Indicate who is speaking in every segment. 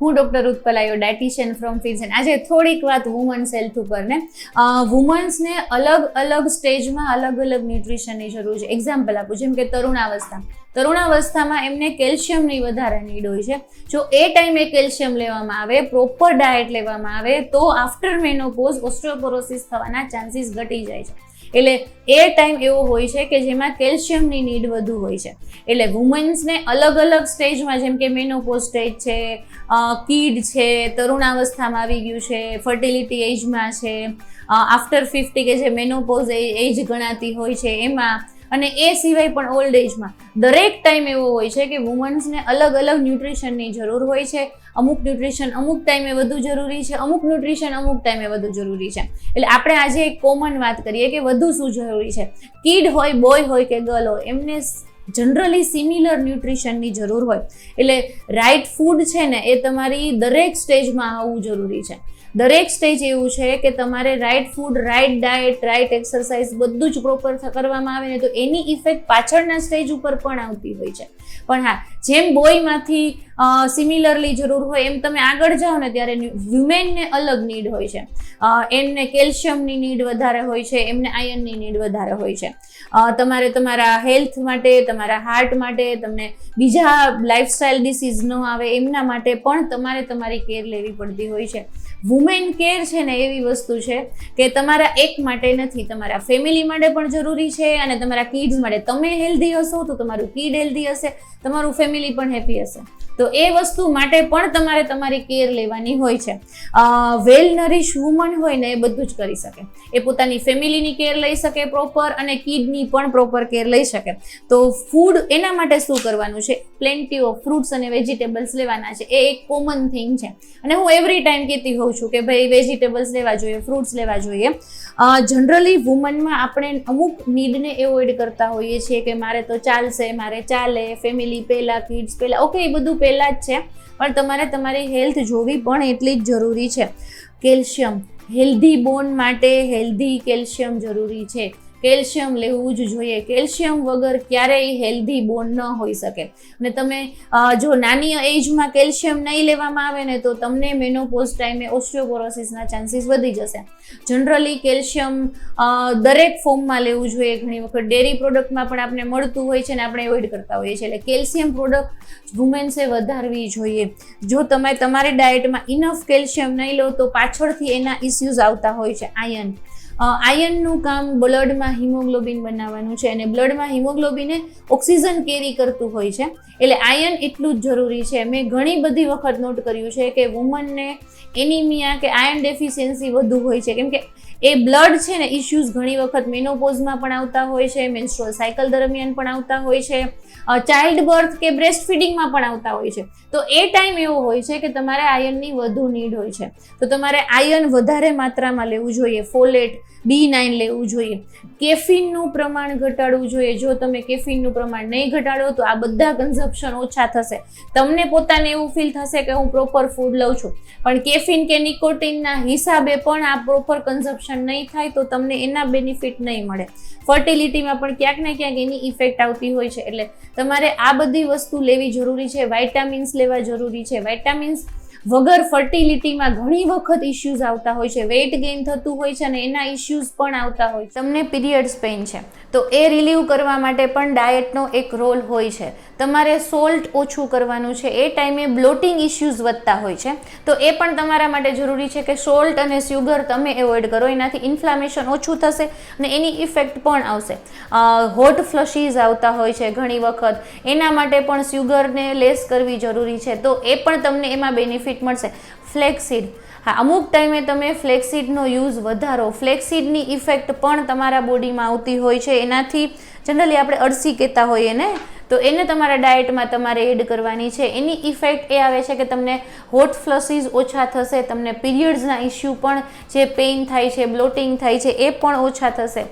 Speaker 1: હું doctor ઉત્પલાયો dietitian from ફિઝન. આજે થોડીક વાત વુમન્સ હેલ્થ ઉપર ને વુમન્સને અલગ અલગ સ્ટેજમાં અલગ અલગ ન્યુટ્રિશનની જરૂર છે. એક્ઝામ્પલ આપું, જેમ કે તરુણાવસ્થામાં એમને કેલ્શિયમની વધારે નીડ હોય છે. જો એ ટાઈમે કેલ્શિયમ લેવામાં આવે, પ્રોપર ડાયટ લેવામાં આવે, તો આફ્ટર મેનોપોઝ ઓસ્ટિયોપોરોસિસ થવાના ચાન્સીસ ઘટી જાય છે. એટલે એ ટાઈમ એવો હોય છે કે જેમાં કેલ્શિયમની નીડ વધુ હોય છે. એટલે વુમન્સને અલગ અલગ સ્ટેજમાં, જેમ કે મેનોપોઝ સ્ટેજ છે, કિડ છે, તરુણાવસ્થામાં આવી ગયું છે, ફર્ટિલિટી એજમાં છે, આફ્ટર 50 કે જે મેનોપોઝ એજ ગણાતી હોય છે એમાં, અને એ સિવાય પણ ઓલ્ડ એજમાં દરેક ટાઈમ એવો હોય છે કે વુમન્સને અલગ અલગ ન્યુટ્રિશનની જરૂર હોય છે. અમુક ન્યુટ્રિશન અમુક ટાઈમે વધુ જરૂરી છે, અમુક ન્યુટ્રિશન અમુક ટાઈમે વધુ જરૂરી છે. એટલે આપણે આજે એક કોમન વાત કરીએ કે વધુ શું જરૂરી છે. કિડ હોય, બોય હોય કે ગર્લ હોય, એમને જનરલી સિમિલર ન્યુટ્રિશનની જરૂર હોય. એટલે રાઈટ ફૂડ છે ને એ તમારી દરેક સ્ટેજમાં આવવું જરૂરી છે. દરેક સ્ટેજ એવું છે કે તમારે right food, right diet, right exercise બધું જ પ્રોપર કરવામાં આવે ને તો એની ઇફેક્ટ પાછળના સ્ટેજ ઉપર પણ આવતી હોય છે. પણ હા, જેમ બોયમાંથી સિમિલરલી જરૂર હોય એમ તમે આગળ જાઓ ને ત્યારે વુમેનને અલગ નીડ હોય છે. એમને કેલ્શિયમની નીડ વધારે હોય છે, એમને આયર્નની નીડ વધારે હોય છે. તમારે તમારા હેલ્થ માટે, તમારા હાર્ટ માટે, તમને બીજા લાઇફસ્ટાઇલ ડિસીઝ ન આવે એમના માટે પણ તમારે તમારી કેર લેવી પડતી હોય છે. વુમેન કેર છે ને એવી વસ્તુ છે કે તમારા એક માટે નથી, તમારા ફેમિલી માટે પણ જરૂરી છે અને તમારા કિડ્સ માટે. તમે હેલ્ધી હશો તો તમારું કિડ હેલ્ધી હશે, તમારું ફેમિલી પણ હેપી હશે. તો એ વસ્તુ માટે પણ તમારે તમારી કેર લેવાની હોય છે. વેલ નરિશ વુમન હોય ને એ બધું જ કરી શકે. એ પોતાની ફેમિલીની કેર લઈ શકે પ્રોપર, અને કિડની પણ પ્રોપર કેર લઈ શકે. તો ફૂડ એના માટે શું કરવાનું છે? પ્લેન્ટી ઓફ ફ્રૂટ્સ અને વેજીટેબલ્સ લેવાના છે. એ એક કોમન થિંગ છે અને હું એવરી ટાઈમ કહેતી હોઉં છું કે ભાઈ વેજીટેબલ્સ લેવા જોઈએ, ફ્રૂટ્સ લેવા જોઈએ. જનરલી વુમનમાં આપણે અમુક નીડને એવોઇડ કરતા હોઈએ છીએ કે મારે તો ચાલશે, મારે ચાલે, ફેમિલી પહેલાં, કિડ્સ પહેલાં. ઓકે, એ બધું પહેલાં જ છે, પણ તમારે તમારી હેલ્થ જોવી પણ એટલી જ જરૂરી છે. કેલ્શિયમ, હેલ્ધી બોન માટે હેલ્ધી કેલ્શિયમ જરૂરી છે. કેલ્શિયમ લેવું જ જોઈએ. કેલ્શિયમ વગર ક્યારેય હેલ્ધી બોન ન હોઈ શકે. અને તમે જો નાની એજમાં કેલ્શિયમ નહીં લેવામાં આવે ને તો તમને મેનોપોઝ ટાઈમે ઓસ્ટિયોપોરોસિસના ચાન્સીસ વધી જશે. જનરલી કેલ્શિયમ દરેક ફોર્મમાં લેવું જોઈએ. ઘણી વખત ડેરી પ્રોડક્ટમાં પણ આપણે મળતું હોય છે ને આપણે એવોઇડ કરતા હોઈએ છીએ. એટલે કેલ્શિયમ પ્રોડક્ટ વુમેન્સે વધારવી જોઈએ. જો તમે તમારી ડાયટમાં ઇનફ કેલ્શિયમ નહીં લો તો પાછળથી એના ઇસ્યુઝ આવતા હોય છે. આયર્નનું કામ બ્લડમાં હિમોગ્લોબિન બનાવવાનું છે અને બ્લડમાં હિમોગ્લોબિન ઓક્સિજન કેરી કરતું હોય છે. એટલે આયર્ન એટલું જ જરૂરી છે. મેં ઘણી બધી વખત નોટ કર્યું છે કે વુમનને એનિમિયા કે આયર્ન ડેફિશિયન્સી વધુ હોય છે, કેમ કે એ બ્લડ છે ને ઇશ્યુઝ ઘણી વખત મેનોપોઝમાં પણ આવતા હોય છે, મેન્સ્ટ્રુઅલ સાયકલ દરમિયાન પણ આવતા હોય છે, ચાઇલ્ડ બર્થ કે બ્રેસ્ટ ફીડિંગમાં પણ આવતા હોય છે. તો એ ટાઈમ એવો હોય છે કે તમારે આયર્નની વધુ નીડ હોય છે. તો તમારે આયર્ન વધારે માત્રામાં લેવું જોઈએ. ફોલેટ, B9 લેવું જોઈએ. કેફીનનું પ્રમાણ ઘટાડવું જોઈએ. જો તમે કેફીનનું પ્રમાણ નહીં ઘટાડો તો આ બધા કન્ઝપ્શન ઓછા થશે. તમને પોતાને એવું ફીલ થશે કે હું પ્રોપર ફૂડ લઉં છું, પણ કેફીન કે નિકોટિનના હિસાબે પણ આ પ્રોપર કન્ઝપ્શન નહીં થાય તો તમને એના બેનિફિટ નહીં મળે. ફર્ટિલિટીમાં પણ ક્યાંક ને ક્યાંક એની ઇફેક્ટ આવતી હોય છે. એટલે તમારે આ બધી વસ્તુ લેવી જરૂરી છે. વાઇટામિન્સ લેવા જરૂરી છે. વાઇટામિન્સ વગર ફર્ટિલિટીમાં ઘણી વખત ઇશ્યુઝ આવતા હોય છે. વેઇટ ગેઇન થતું હોય છે અને એના ઇશ્યુઝ પણ આવતા હોય છે. તમને પીરિયડ્સ પેઇન છે તો એ રિલીવ કરવા માટે પણ ડાયટનો એક રોલ હોય છે. તમારે સોલ્ટ ઓછું કરવાનું છે. એ ટાઈમે બ્લોટિંગ ઇશ્યુઝ વધતા હોય છે તો એ પણ તમારા માટે જરૂરી છે કે સોલ્ટ અને સુગર તમે એવોઇડ કરો. એનાથી ઇન્ફ્લામેશન ઓછું થશે અને એની ઇફેક્ટ પણ આવશે. હોટ ફ્લશીઝ આવતા હોય છે ઘણી વખત, એના માટે પણ સુગરને લેસ કરવી જરૂરી છે. તો એ પણ તમને એમાં બેનિફિટ મળશે. ફ્લેક્સીડ, હા, અમુક ટાઈમે તમે ફ્લેક્સીડનો યુઝ વધારો. ફ્લેક્સીડની ઇફેક્ટ પણ તમારા બોડીમાં આવતી હોય છે. એનાથી જનરલી આપણે અળસી કહેતા હોઈએ ને, તો એને તમારા ડાયટમાં તમારે એડ કરવાની છે. એની ઇફેક્ટ એ આવે છે કે તમને હોટ ફ્લસીસ ઓછા થશે, તમને પીરિયડ્સના ઇસ્યુ પણ જે પેઇન થાય છે, બ્લોટિંગ થાય છે એ પણ ઓછા થશે.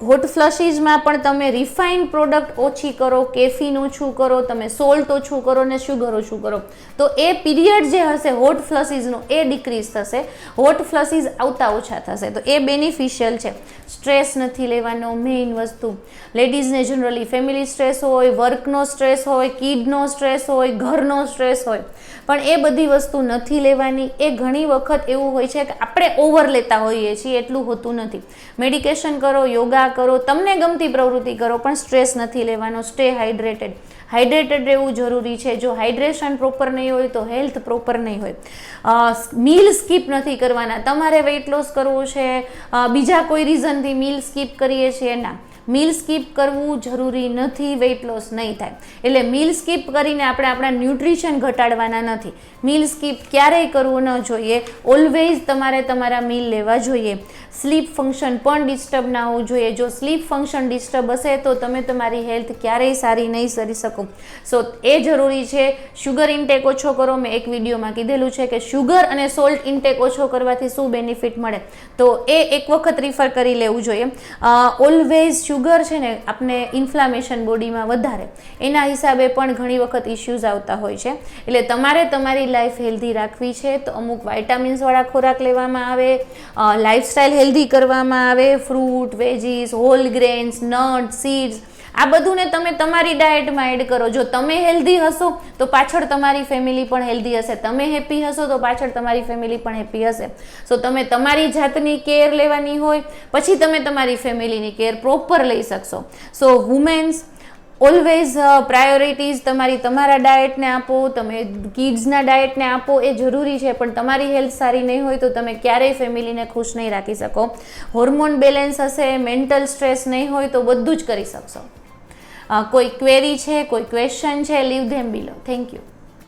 Speaker 1: હોટ ફ્લસીસમાં પણ તમે રિફાઇન્ડ પ્રોડક્ટ ઓછી કરો, કેફીન ઓછું કરો, તમે સોલ્ટ ઓછું કરો ને શુગર ઓછું કરો તો એ પીરિયડ જે હશે હોટ ફ્લસીસનું એ ડિક્રીઝ થશે. હોટ ફ્લસીસ આવતા ઓછા થશે. તો એ બેનિફિશિયલ છે. સ્ટ્રેસ નથી લેવાનો, મેઇન વસ્તુ. લેડીઝને જનરલી ફેમિલી સ્ટ્રેસ હોય, વર્કનો સ્ટ્રેસ હોય, કિડનો સ્ટ્રેસ હોય, ઘરનો સ્ટ્રેસ હોય, પણ એ બધી વસ્તુ નથી લેવાની. એ ઘણી વખત એવું હોય છે કે આપણે ઓવર લેતા હોઈએ છીએ, એટલું હોતું નથી. મેડિકેશન કરો, યોગા કરો, તમને ગમતી પ્રવૃત્તિ કરો, પણ સ્ટ્રેસ નથી લેવાનો. Stay hydrated. હાઇડ્રેટેડ રહેવું જરૂરી છે. જો હાઇડ્રેશન પ્રોપર નહીં હોય તો હેલ્થ પ્રોપર નહીં હોય. મીલ સ્કીપ નથી કરવાના. તમારે વેઇટ લોસ કરવું છે, બીજા કોઈ રીઝનથી મીલ સ્કીપ કરીએ છીએ, ના, મીલ સ્કીપ કરવું જરૂરી નથી, વેઇટ લોસ નહીં થાય. એટલે મીલ સ્કીપ કરીને આપણે આપણા ન્યુટ્રિશન ઘટાડવાના નથી. મીલ સ્કીપ ક્યારેય કરવું ન જોઈએ. ઓલવેઝ તમારે તમારા મીલ લેવા જોઈએ. સ્લીપ ફંક્શન પણ ડિસ્ટર્બ ના હોવું જોઈએ. જો સ્લીપ ફંક્શન ડિસ્ટર્બ હશે તો તમે તમારી હેલ્થ ક્યારેય સારી નહીં કરી શકો. સો એ જરૂરી છે. શુગર ઇન્ટેક ઓછો કરો. મેં એક વિડીયોમાં કીધેલું છે કે શુગર અને સોલ્ટ ઇન્ટેક ઓછો કરવાથી શું બેનિફિટ મળે, તો એ એક વખત રિફર કરી લેવું જોઈએ. ઓલવેઝ શુગર છે ને આપણે ઇન્ફ્લામેશન બોડીમાં વધારે, એના હિસાબે પણ ઘણી વખત ઇશ્યુઝ આવતા હોય છે. એટલે તમારે તમારી લાઈફ હેલ્ધી રાખવી છે તો અમુક વાઇટામિન્સવાળા ખોરાક લેવામાં આવે, લાઈફસ્ટાઈલ હેલ્ધી કરવામાં આવે, fruit, veggies, whole grains, nut, seeds, આ બધુંને તમે તમારી ડાયટમાં એડ કરો. જો તમે હેલ્ધી હશો તો પાછળ તમારી ફેમિલી પણ હેલ્ધી હશે. તમે હેપી હશો તો પાછળ તમારી ફેમિલી પણ હેપી હશે. સો તમે તમારી જાતની કેર લેવાની હોય, પછી તમે તમારી ફેમિલીની કેર પ્રોપર લઈ શકશો. સો વુમેન્સ ઓલવેઝ પ્રાયોરિટીઝ તમારા ડાયટને આપો, તમે કિડ્સના ડાયટને આપો, એ જરૂરી છે. પણ તમારી હેલ્થ સારી નહીં હોય તો તમે ક્યારેય ફેમિલીને ખુશ નહીં રાખી શકો. હોર્મોન બેલેન્સ હશે, મેન્ટલ સ્ટ્રેસ નહીં હોય તો બધું જ કરી શકશો. કોઈ ક્વેરી છે, કોઈ ક્વેશ્ચન છે, leave them below. Thank you.